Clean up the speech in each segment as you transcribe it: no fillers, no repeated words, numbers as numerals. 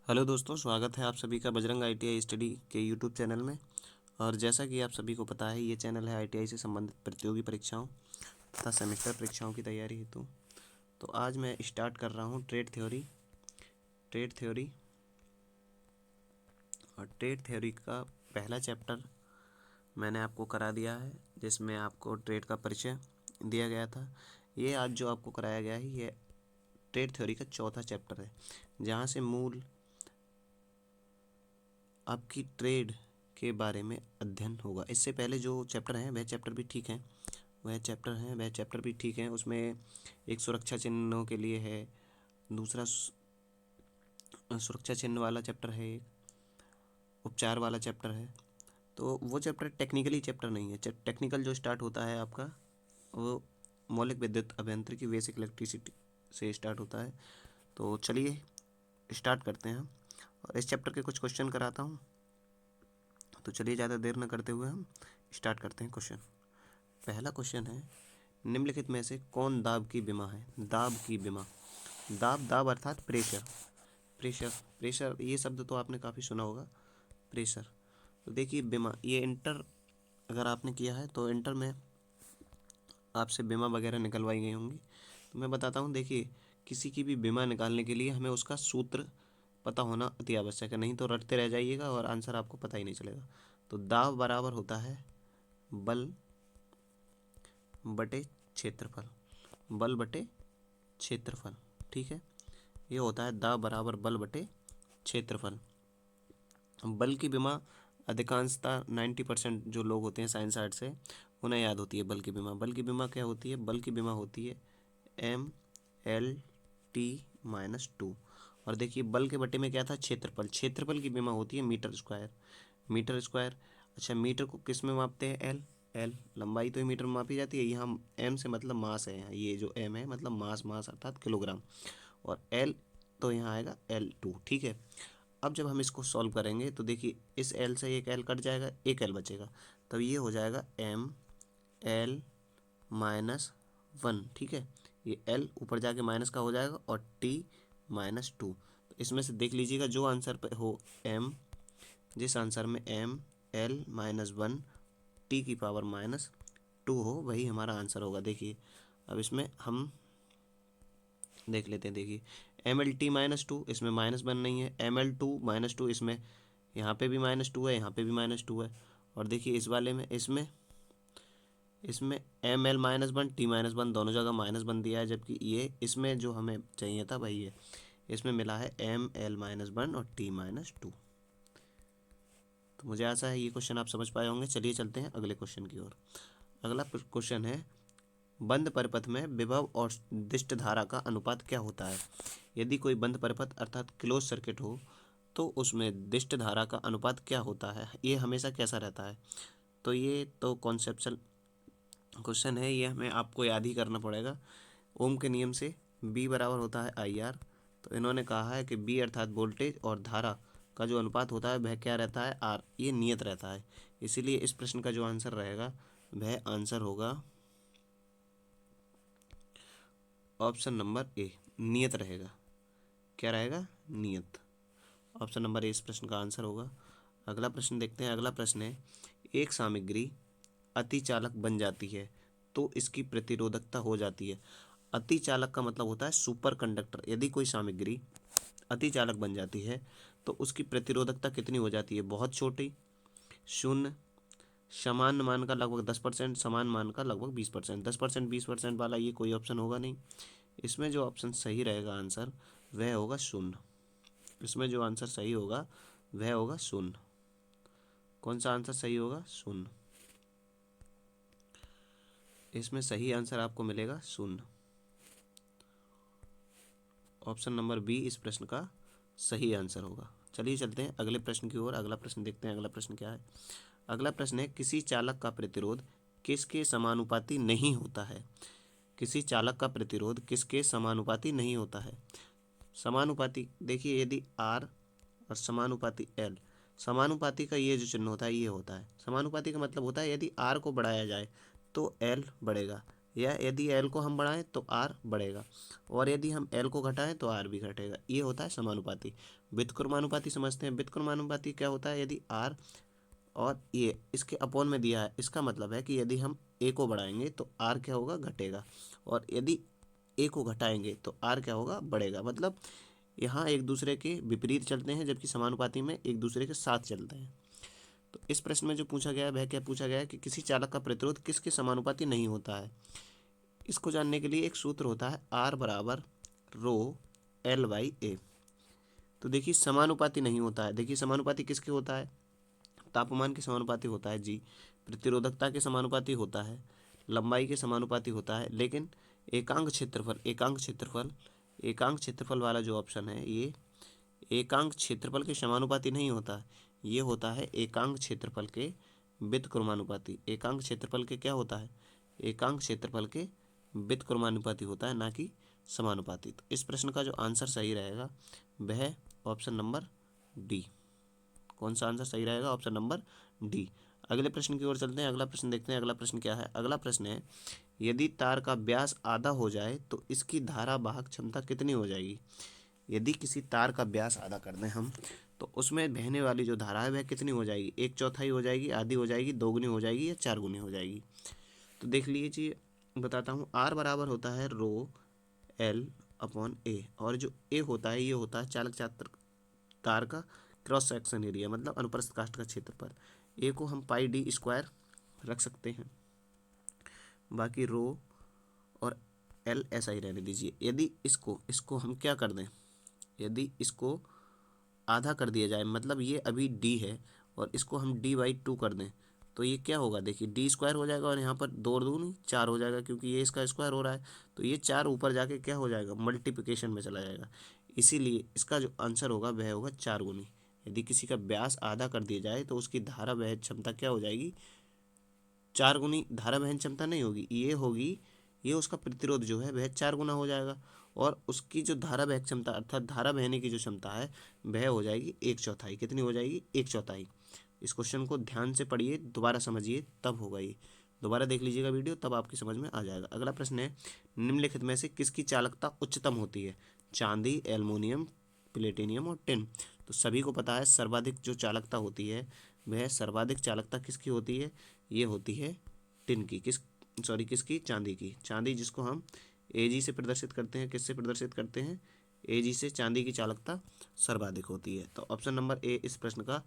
Hello दोस्तों, स्वागत है आप सभी का बजरंग आईटीआई स्टडी के यूट्यूब चैनल में। और जैसा कि आप सभी को पता है, ये चैनल है आईटीआई से संबंधित प्रतियोगी परीक्षाओं तथा सेमेस्टर परीक्षाओं की तैयारी हेतु। तो आज मैं स्टार्ट कर रहा हूँ ट्रेड थ्योरी और ट्रेड थ्योरी का पहला चैप्टर मैंने आपको करा दिया है, जिसमें आपको ट्रेड का परिचय दिया गया था। ये आज जो आपको कराया गया है, ये ट्रेड थ्योरी का चौथा चैप्टर है, जहाँ से मूल आपकी ट्रेड के बारे में अध्ययन होगा। इससे पहले जो चैप्टर हैं वह चैप्टर भी ठीक हैं, उसमें एक सुरक्षा चिन्हों के लिए है, दूसरा सुरक्षा चिन्ह वाला चैप्टर है, एक उपचार वाला चैप्टर है। तो वो चैप्टर टेक्निकली चैप्टर नहीं है। टेक्निकल जो स्टार्ट होता है आपका, वो मौलिक विद्युत अभियांत्रिकी बेसिक इलेक्ट्रिसिटी से स्टार्ट होता है। तो चलिए स्टार्ट करते हैं और इस चैप्टर के कुछ क्वेश्चन कराता हूँ। तो चलिए ज़्यादा देर न करते हुए हम स्टार्ट करते हैं क्वेश्चन। पहला क्वेश्चन है, निम्नलिखित में से कौन दाब की विमा है? दाब की विमा, दाब अर्थात प्रेशर। प्रेशर ये शब्द तो आपने काफ़ी सुना होगा, प्रेशर। तो देखिए विमा, ये इंटर अगर आपने किया है तो इंटर में आपसे बीमा वगैरह निकलवाई गई होंगी। तो मैं बताता हूँ, देखिए किसी की भी बीमा निकालने के लिए हमें उसका सूत्र पता होना अति आवश्यक है, नहीं तो रटते रह जाइएगा और आंसर आपको पता ही नहीं चलेगा। तो दाब बराबर होता है बल बटे क्षेत्रफल, बल बटे क्षेत्रफल, ठीक है। ये होता है दाब बराबर बल बटे क्षेत्रफल। बल की बीमा अधिकांशतः 90% जो लोग होते हैं साइंस आर्ट से, उन्हें याद होती है बल की बीमा। बल की बीमा क्या होती है? बल की बीमा होती है ML/T-2। और देखिए बल के बटे में क्या था? क्षेत्रफल। क्षेत्रफल की बीमा होती है मीटर स्क्वायर। मीटर स्क्वायर, अच्छा मीटर को किस में मापते हैं? एल लंबाई तो मीटर में मापी जाती है। यहाँ एम से मतलब मास है, यहाँ ये जो एम है मतलब मास अर्थात किलोग्राम, और एल तो यहाँ आएगा L2, ठीक है। अब जब हम इसको सॉल्व करेंगे तो देखिए इस एल से एक एल कट जाएगा, एक एल बचेगा, तब ये हो जाएगा ML-1, ठीक है। ये एल ऊपर जाके माइनस का हो जाएगा और T-2। तो इसमें से देख लीजिएगा जो आंसर पे हो जिस आंसर में ML-1 T⁻⁻2 हो, वही हमारा आंसर होगा। देखिए अब इसमें हम देख लेते हैं। देखिए ML-T-2, इसमें -1 नहीं है। ML2-2, इसमें यहाँ पे भी -2 है, यहाँ पे भी -2 है। और देखिए इस वाले में इसमें ML-1 T-1 दोनों जगह -1 दिया है, जबकि ये इसमें जो हमें चाहिए था वही है, इसमें मिला है ML-1 और T-2। तो मुझे आशा है ये क्वेश्चन आप समझ पाए होंगे। चलिए चलते हैं अगले क्वेश्चन की ओर। अगला क्वेश्चन है, बंद परिपथ में विभव और दिष्ट धारा का अनुपात क्या होता है? यदि कोई बंद परिपथ अर्थात क्लोज सर्किट हो तो उसमें दिष्ट धारा का अनुपात क्या होता है? ये हमेशा कैसा रहता है? तो ये तो कॉन्सेप्चुअल क्वेश्चन है, ये हमें आपको याद ही करना पड़ेगा। ओम के नियम से B बराबर होता है IR। तो इन्होंने कहा है कि B अर्थात वोल्टेज और धारा का जो अनुपात होता है वह क्या रहता है? R। ये नियत रहता है। इसीलिए इस प्रश्न का जो आंसर रहेगा वह आंसर होगा ऑप्शन नंबर ए, नियत रहेगा। क्या रहेगा? नियत। ऑप्शन नंबर ए इस प्रश्न का आंसर होगा। अगला प्रश्न देखते हैं। अगला प्रश्न है, एक सामग्री अतिचालक बन जाती है तो इसकी प्रतिरोधकता हो जाती है। अतिचालक का मतलब होता है सुपर कंडक्टर। यदि कोई सामग्री अतिचालक बन जाती है तो उसकी प्रतिरोधकता कितनी हो जाती है? बहुत छोटी, शून्य, समान मान का लगभग 10%, समान मान का लगभग 20%। 10%, 20% वाला ये कोई ऑप्शन होगा नहीं। इसमें जो ऑप्शन सही रहेगा आंसर वह होगा शून्य। इसमें जो आंसर सही होगा वह होगा शून्य। कौन सा आंसर सही होगा? शून्य। इसमें सही आंसर आपको मिलेगा शून्य। ऑप्शन नंबर बी इस प्रश्न का सही आंसर होगा। चलिए चलते हैं अगले प्रश्न की ओर। अगला प्रश्न देखते हैं। अगला प्रश्न क्या है? अगला प्रश्न है, किसी चालक का प्रतिरोध किसके समानुपाती नहीं होता है? किसी चालक का प्रतिरोध किसके समानुपाती नहीं होता है? समानुपाती, देखिए यदि R और समानुपाती L, समानुपाती का ये जो चिन्ह होता है ये होता है। समानुपाती का मतलब होता है यदि R को बढ़ाया जाए तो L बढ़ेगा, या यदि एल को हम बढ़ाएं तो आर बढ़ेगा, और यदि हम एल को घटाएं तो आर भी घटेगा। ये होता है समानुपाती। व्युत्क्रमानुपाती समझते हैं। व्युत्क्रमानुपाती क्या होता है, यदि आर और ये इसके अपॉन में दिया है, इसका मतलब है कि यदि हम ए को बढ़ाएंगे तो आर क्या होगा, घटेगा, और यदि ए को घटाएंगे तो आर क्या होगा, बढ़ेगा। मतलब यहाँ एक दूसरे के विपरीत चलते हैं, जबकि समानुपाती में एक दूसरे के साथ चलते हैं। तो इस प्रश्न में जो पूछा गया है वह क्या पूछा गया है कि किसी चालक का प्रतिरोध किसके समानुपाती नहीं होता है। इसको जानने के लिए एक सूत्र होता है, आर बराबर रो एल बाई ए। तो देखिए समानुपाती नहीं होता है, देखिए समानुपाती किसके होता है, तापमान के समानुपाती होता है जी, प्रतिरोधकता के समानुपाती होता है, लंबाई के समानुपाती होता है, लेकिन एकांक क्षेत्रफल वाला जो ऑप्शन है ये एकांक क्षेत्रफल के समानुपाती नहीं होता है, ये होता है एकांक क्षेत्रफल के व्युत्क्रमानुपाती। एकांक क्षेत्रफल के क्या होता है, एकांक क्षेत्रफल के व्युत्क्रमानुपाती होता है, ना कि समानुपाती। तो इस प्रश्न का जो आंसर सही रहेगा वह ऑप्शन नंबर डी। कौन सा आंसर सही रहेगा, ऑप्शन नंबर डी। अगले प्रश्न की ओर चलते हैं। अगला प्रश्न देखते हैं, अगला प्रश्न क्या है। अगला प्रश्न है, यदि तार का व्यास आधा हो जाए तो इसकी धारा वाहक क्षमता कितनी हो जाएगी। यदि किसी तार का व्यास आधा कर दें हम, तो उसमें बहने वाली जो धारा है वह कितनी हो जाएगी, एक चौथाई हो जाएगी, आधी हो जाएगी, दोगुनी हो जाएगी, या चार गुनी हो जाएगी। तो देख लीजिए, बताता हूँ। आर बराबर होता है रो एल अपॉन ए, और जो ए होता है ये होता है चालक छात्र तार का क्रॉस सेक्शन एरिया, मतलब अनुप्रस्थ काष्ठ का क्षेत्रफल। ए को हम पाई डी स्क्वायर रख सकते हैं, बाकी रो और एल ऐसा ही रहने दीजिए। यदि इसको इसको हम क्या कर दें, यदि इसको आधा कर दिया जाए, मतलब ये अभी डी है और इसको हम डी बाई टू कर दें, तो ये क्या होगा, देखिए डी स्क्वायर हो जाएगा, और यहाँ पर दो और दूनी चार हो जाएगा, क्योंकि ये इसका स्क्वायर हो रहा है, तो ये चार ऊपर जाके क्या हो जाएगा, मल्टीप्लिकेशन में चला जाएगा। इसीलिए इसका जो आंसर होगा वह होगा चार गुनी। यदि किसी का व्यास आधा कर दिया जाए तो उसकी धारा वहन क्षमता क्या हो जाएगी, चार गुनी। धारा वहन क्षमता नहीं होगी, ये होगी, ये उसका प्रतिरोध जो है वह चार गुना हो जाएगा, और उसकी जो धारा वहन क्षमता अर्थात धारा बहने की जो क्षमता है वह हो जाएगी एक चौथाई। कितनी हो जाएगी, एक चौथाई। इस क्वेश्चन को ध्यान से पढ़िए, दोबारा समझिए, तब होगा ये। दोबारा देख लीजिएगा वीडियो, तब आपकी समझ में आ जाएगा। अगला प्रश्न है, निम्नलिखित में से किसकी चालकता उच्चतम होती है, चांदी, एल्युमिनियम, प्लेटिनियम और टिन। तो सभी को पता है सर्वाधिक जो चालकता होती है वह सर्वाधिक चालकता किसकी होती है, ये होती है टिन की, किसकी, चांदी की। चांदी जिसको हम एजी से प्रदर्शित करते हैं, किससे प्रदर्शित करते हैं, एजी से। चांदी की चालकता सर्वाधिक होती है। तो ऑप्शन नंबर ए इस प्रश्न का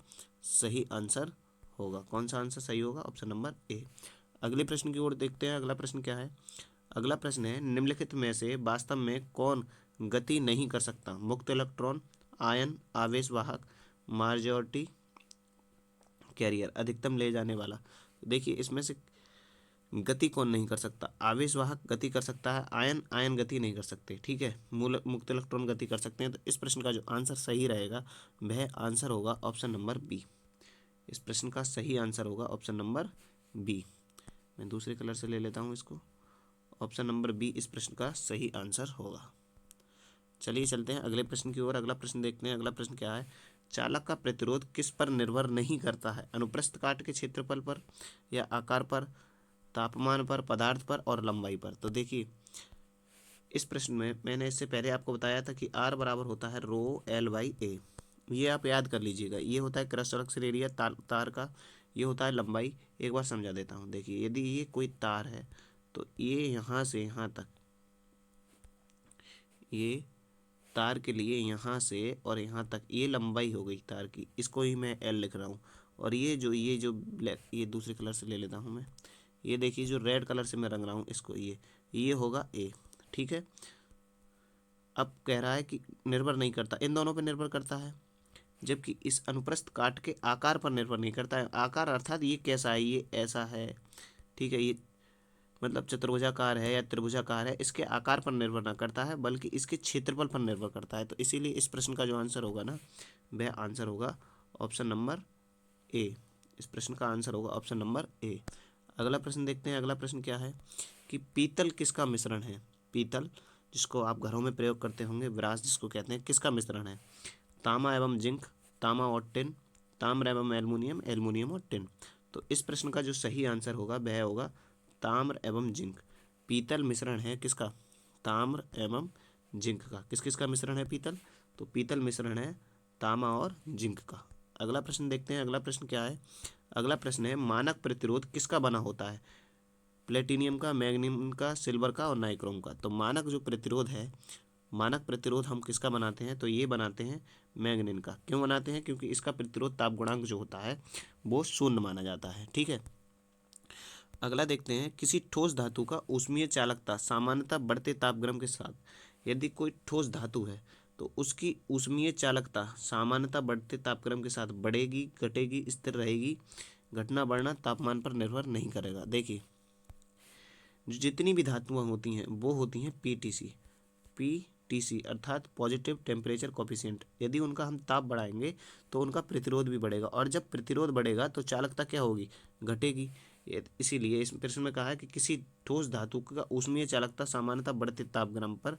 सही आंसर होगा। कौन सा आंसर सही होगा, ऑप्शन नंबर ए। अगले प्रश्न की ओर देखते हैं। अगला प्रश्न क्या है। अगला प्रश्न है, निम्नलिखित में से वास्तव में कौन गति नहीं कर सकता, मुक्त इलेक्ट्रॉन, आयन, आवेश वाहक, माइजॉरिटी कैरियर, अधिकतम ले जाने वाला। तो देखिए इसमें से गति कौन नहीं कर सकता, आवेशवाहक गति कर सकता है, आयन गति नहीं कर सकते, ठीक है, मूल मुक्त इलेक्ट्रॉन गति कर सकते हैं। तो इस प्रश्न का जो आंसर सही रहेगा वह आंसर होगा ऑप्शन नंबर बी। इस प्रश्न का सही आंसर होगा ऑप्शन नंबर बी। मैं दूसरे कलर से ले लेता हूँ इसको। ऑप्शन नंबर बी इस प्रश्न का सही आंसर होगा। चलिए चलते हैं अगले प्रश्न की ओर। अगला प्रश्न देखते हैं। अगला प्रश्न क्या है, चालक का प्रतिरोध किस पर निर्भर नहीं करता है, अनुप्रस्थ काट के क्षेत्रफल पर, या आकार पर, तापमान पर, पदार्थ पर, और लंबाई पर। तो देखिए इस प्रश्न में मैंने इससे पहले आपको बताया था कि आर बराबर होता है रो एल बाई ए। ये आप याद कर लीजिएगा। ये होता है क्रॉस सेक्शन एरिया तार का, ये होता है लंबाई। एक बार समझा देता हूँ। देखिए यदि ये कोई तार है तो ये यहाँ से यहाँ तक, ये तार के लिए यहाँ से और यहाँ तक ये लंबाई हो गई तार की, इसको ही मैं एल लिख रहा हूँ। और ये जो ब्लैक, ये दूसरे कलर से ले लेता हूँ मैं। ये देखिए जो रेड कलर से मैं रंग रहा हूँ इसको, ये होगा ए, ठीक है। अब कह रहा है कि निर्भर नहीं करता, इन दोनों पर निर्भर करता है, जबकि इस अनुप्रस्थ काट के आकार पर निर्भर नहीं करता है। आकार अर्थात ये कैसा है, ये ऐसा है, ठीक है, ये मतलब चतुर्भुजाकार है या त्रिभुजाकार है, इसके आकार पर निर्भर ना करता है बल्कि इसके क्षेत्रफल पर निर्भर करता है। तो इसीलिए इस प्रश्न का जो आंसर होगा ना वह आंसर होगा ऑप्शन नंबर ए। इस प्रश्न का आंसर होगा ऑप्शन नंबर ए। अगला प्रश्न देखते हैं। अगला प्रश्न क्या है कि पीतल किसका मिश्रण है। पीतल जिसको आप घरों में प्रयोग करते होंगे, ब्रास जिसको कहते हैं, किसका मिश्रण है, तांबा एवं जिंक, तांबा और टिन, ताम्र एवं एल्युमिनियम, एल्युमिनियम और टिन। तो इस प्रश्न का जो सही आंसर होगा वह होगा ताम्र एवं जिंक। पीतल मिश्रण है किसका? ताम्र एवं जिंक का। किस किस का मिश्रण है पीतल? तो पीतल मिश्रण है तांबा और जिंक का। अगला प्रश्न देखते हैं। अगला प्रश्न क्या है? अगला प्रश्न है मानक प्रतिरोध किसका बना होता है? प्लेटिनियम का, मैग्नीशियम का, सिल्वर का और नाइक्रोम का। तो मानक जो प्रतिरोध है, मानक प्रतिरोध हम किसका बनाते हैं? तो ये बनाते हैं मैग्नीशियम का। क्यों बनाते हैं? क्योंकि इसका प्रतिरोध ताप गुणांक जो होता है वो शून्य माना जाता है। ठीक है। अगला देखते हैं, किसी ठोस धातु का ऊष्मीय चालकता सामान्यतः बढ़ते तापक्रम के साथ, यदि कोई ठोस धातु है तो उसकी ऊष्मीय चालकता सामान्यतः बढ़ते तापक्रम के साथ बढ़ेगी, घटेगी, स्थिर रहेगी। घटना बढ़ना तापमान पर निर्भर नहीं करेगा। देखिए, जो जितनी भी धातुआं होती हैं वो होती हैं पीटीसी अर्थात पॉजिटिव टेम्परेचर कोफिशिएंट। यदि उनका हम ताप बढ़ाएंगे तो उनका प्रतिरोध भी बढ़ेगा, और जब प्रतिरोध बढ़ेगा तो चालकता क्या होगी? घटेगी। इसीलिए इस प्रश्न में कहा है कि किसी ठोस धातु का ऊष्मीय चालकता सामान्यतः बढ़ते तापक्रम पर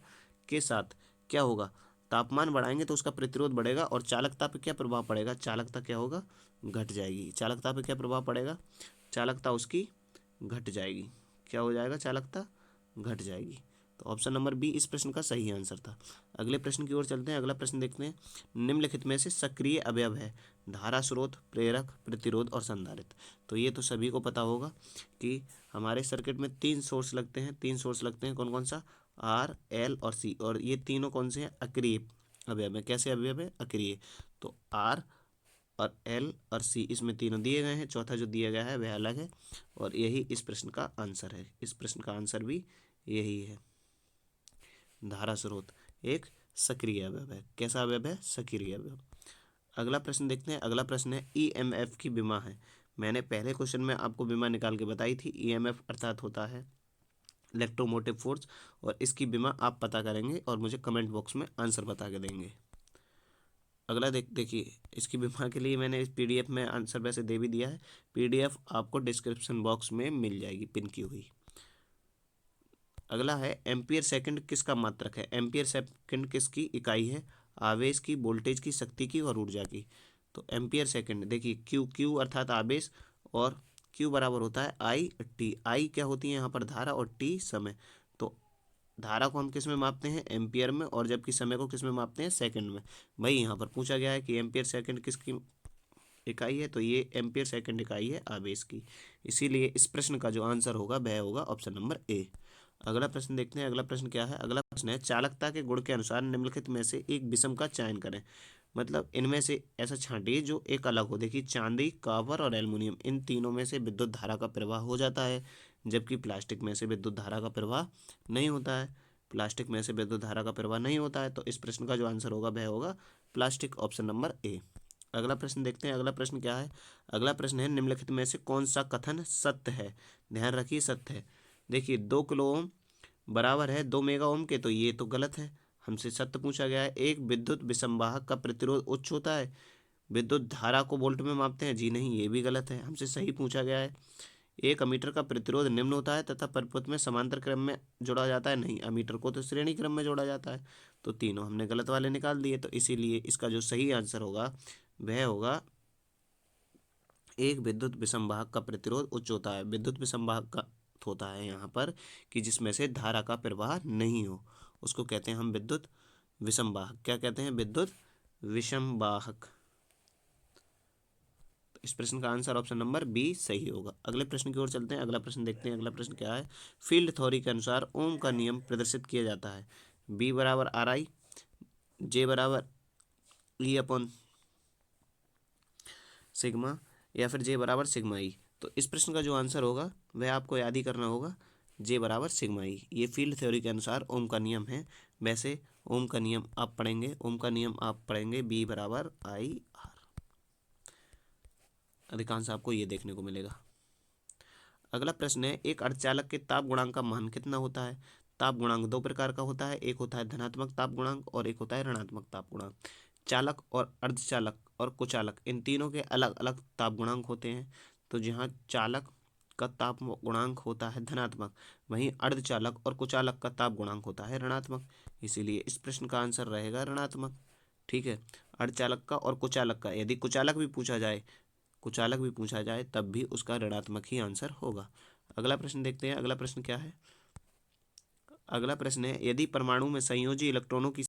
के साथ क्या होगा? तापमान बढ़ाएंगे तो उसका प्रतिरोध बढ़ेगा, और चालकता पर क्या प्रभाव पड़ेगा? चालकता क्या होगा? घट जाएगी। चालकता पर क्या प्रभाव पड़ेगा? चालकता उसकी घट जाएगी। क्या हो जाएगा? चालकता घट जाएगी। तो ऑप्शन नंबर बी इस प्रश्न का सही आंसर था। अगले प्रश्न की ओर चलते हैं। अगला प्रश्न देखते हैं, निम्नलिखित में से सक्रिय अवयव है? धारा स्रोत, प्रेरक, प्रतिरोध और संधारित्र। तो ये तो सभी को पता होगा कि हमारे सर्किट में 3 सोर्स लगते हैं। 3 सोर्स लगते हैं, कौन कौन सा? आर, एल और सी। और ये तीनों कौन से हैं? अक्रिय अवयव है। कैसे अवयव है? अक्रिय। तो आर और एल और सी, इसमें तीनों दिए गए हैं, चौथा जो दिया गया है वह अलग है, और यही इस प्रश्न का आंसर है। इस प्रश्न का आंसर भी यही है। धारा स्रोत एक सक्रिय अवयव है। कैसा अवयव है? सक्रिय अवयव। अगला प्रश्न देखते हैं। अगला प्रश्न है, ईएमएफ की विमा है? मैंने पहले क्वेश्चन में आपको विमा निकाल के बताई थी। ईएमएफ अर्थात होता है इलेक्ट्रोमोटिव फोर्स, और इसकी विमा आप पता करेंगे और मुझे कमेंट बॉक्स में आंसर बता के देंगे। अगला देखिए, इसकी बीमा के लिए मैंने इस पीडीएफ में आंसर वैसे दे भी दिया है। पीडीएफ आपको डिस्क्रिप्शन बॉक्स में मिल जाएगी पिन की हुई। अगला है, एम्पियर सेकंड किसका मात्रक है? एम्पियर सेकंड किसकी इकाई है? आवेश की, वोल्टेज की, शक्ति की और ऊर्जा की। तो एम्पियर सेकंड देखिए, क्यू अर्थात आवेश, और क्यू बराबर होता है आई टी। आई क्या होती है यहाँ पर? धारा, और टी समय। तो धारा को हम किस में मापते हैं? एम्पियर में, और जबकि समय को किस में मापते हैं? सेकंड में। भाई यहाँ पर पूछा गया है कि एम्पियर सेकंड किसकी इकाई है, तो ये एम्पियर सेकंड इकाई है आवेश की। इसीलिए इस प्रश्न का जो आंसर होगा वह होगा ऑप्शन नंबर ए। अगला प्रश्न देखते हैं। अगला प्रश्न क्या है? अगला प्रश्न है, चालकता के गुण के अनुसार निम्नलिखित में से एक विषम का चयन करें। मतलब इनमें से ऐसा छांटिए जो एक अलग हो। देखिए, चांदी, कॉपर और एल्युमिनियम, इन तीनों में से विद्युत धारा का प्रवाह हो जाता है, जबकि प्लास्टिक में से विद्युत धारा का प्रवाह नहीं होता है। प्लास्टिक में से विद्युत धारा का प्रवाह नहीं होता है, तो इस प्रश्न का जो आंसर होगा वह होगा प्लास्टिक, ऑप्शन नंबर ए। अगला प्रश्न देखते हैं। अगला प्रश्न क्या है? अगला प्रश्न है, निम्नलिखित में से कौन सा कथन सत्य है? ध्यान रखिए, सत्य है। देखिए, 2 किलो ओम बराबर है 2 मेगा ओम के, तो ये तो गलत है। हमसे सत्य पूछा गया है, एक विद्युत विसंवाहक का प्रतिरोध उच्च होता है, विद्युत धारा को वोल्ट में मापते हैं, जी नहीं, ये भी गलत है। हमसे सही पूछा गया है, एक अमीटर का प्रतिरोध निम्न होता है तथा परिपथ में समांतर क्रम में जोड़ा जाता है, नहीं, अमीटर को तो श्रेणी क्रम में जोड़ा जाता है। तो तीनों हमने गलत वाले निकाल दिए। तो इसीलिए इसका जो सही आंसर होगा वह होगा, एक विद्युत विसंवाहक का प्रतिरोध उच्च होता है। विद्युत विसंवाहक का होता है यहाँ पर कि जिसमें से धारा का प्रवाह नहीं हो, उसको कहते हैं हम विद्युत विसंवाहक। क्या कहते हैं? विद्युत विसंवाहक। तो इस प्रश्न का आंसर ऑप्शन नंबर बी सही होगा। अगले प्रश्न की ओर चलते हैं। अगला प्रश्न देखते हैं। अगला प्रश्न क्या है? फील्ड थ्योरी के अनुसार ओम का नियम प्रदर्शित किया जाता है। बी बराबर आर आई, जे बराबर ई अपॉन सिग्मा, या फिर जे बराबर सिग्मा ई। तो इस प्रश्न का जो आंसर होगा वह आपको याद ही करना होगा, जे बराबर सिग्मा ई। ये फील्ड थ्योरी के अनुसार ओम का नियम है। वैसे ओम का नियम आप पढ़ेंगे, ओम का नियम आप पढ़ेंगे बी बराबर आई आर। अधिकांश आपको ये देखने को मिलेगा। अगला प्रश्न है, एक अर्धचालक के ताप गुणांक का मान कितना होता है? ताप गुणांक 2 प्रकार का होता है, एक होता है धनात्मक ताप गुणांक और एक होता है ऋणात्मक ताप गुणांक। चालक और अर्धचालक और कुचालक, इन तीनों के अलग अलग ताप गुणांक होते हैं। तो जहाँ चालक का ताप गुणांक होता है धनात्मक, वहीं अर्धचालक और कुचालक का ताप गुणांक होता है ऋणात्मक। इसीलिए इस प्रश्न का आंसर रहेगा ऋणात्मक। ठीक है, अर्धचालक का और कुचालक का, यदि कुचालक भी पूछा जाए तब भी उसका ऋणात्मक ही आंसर होगा। अगला प्रश्न देखते हैं। अगला प्रश्न क्या है? अगला प्रश्न है, यदि परमाणु में संयोजी इलेक्ट्रॉनों की